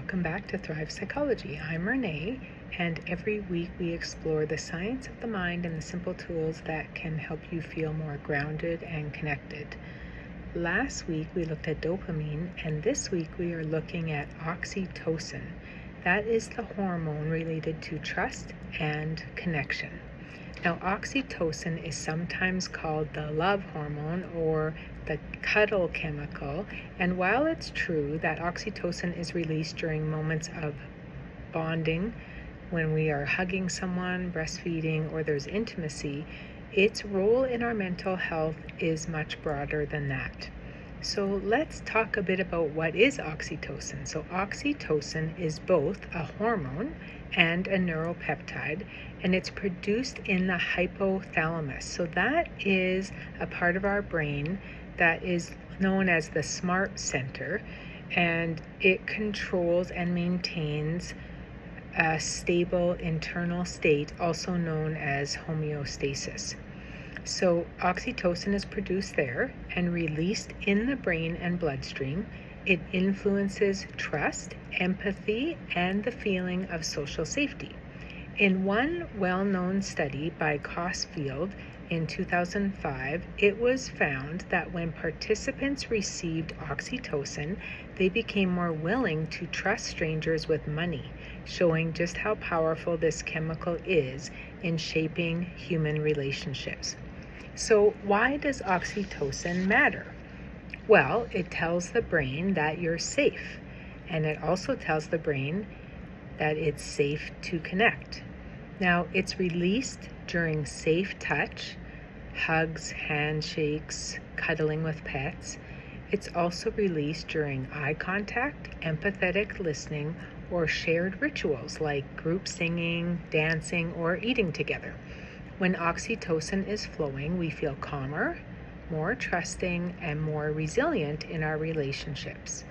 welcome back to Thrive Psychology. I'm Renee, and every week we explore the science of the mind and the simple tools that can help you feel more grounded and connected. Last week we looked at dopamine, and this week we are looking at oxytocin. That is the hormone related to trust and connection. Now, oxytocin is sometimes called the love hormone or the cuddle chemical, and while it's true that oxytocin is released during moments of bonding, when we are hugging someone, breastfeeding, or there's intimacy, its role in our mental health is much broader than that. So let's talk a bit about what is oxytocin. So oxytocin is both a hormone and a neuropeptide, and it's produced in the hypothalamus. So that is a part of our brain that is known as the smart center, and it controls and maintains a stable internal state, also known as homeostasis. So oxytocin is produced there and released in the brain and bloodstream. It influences trust, empathy, and the feeling of social safety. In one well-known study by Cosfield in 2005, it was found that when participants received oxytocin, they became more willing to trust strangers with money, showing just how powerful this chemical is in shaping human relationships. So why does oxytocin matter? Well, it tells the brain that you're safe, and it also tells the brain that it's safe to connect. Now, it's released during safe touch, hugs, handshakes, cuddling with pets. It's also released during eye contact, empathetic listening, or shared rituals like group singing, dancing, or eating together. When oxytocin is flowing, we feel calmer, more trusting, and more resilient in our relationships.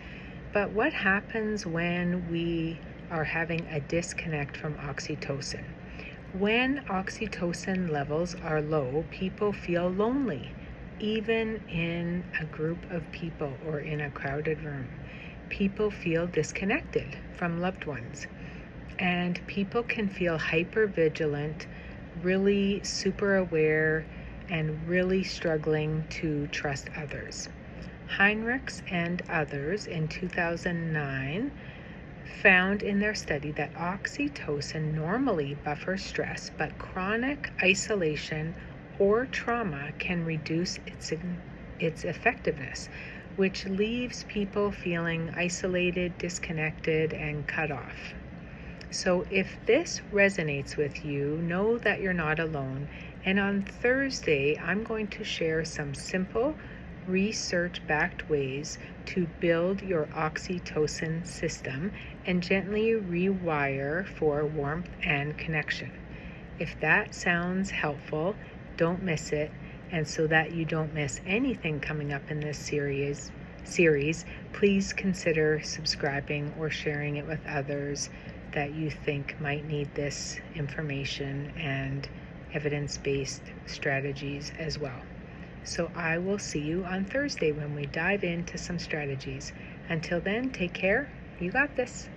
But what happens when we are having a disconnect from oxytocin? When oxytocin levels are low, people feel lonely, even in a group of people or in a crowded room. People feel disconnected from loved ones, and people can feel hypervigilant, really super aware, and really struggling to trust others. Heinrichs and others in 2009 found in their study that oxytocin normally buffers stress, but chronic isolation or trauma can reduce its effectiveness, which leaves people feeling isolated, disconnected, and cut off. So if this resonates with you, know that you're not alone. And on Thursday, I'm going to share some simple, research-backed ways to build your oxytocin system and gently rewire for warmth and connection. If that sounds helpful, don't miss it. And so that you don't miss anything coming up in this series, please consider subscribing or sharing it with others that you think might need this information and evidence-based strategies as well. So I will see you on Thursday when we dive into some strategies. Until then, take care. You got this.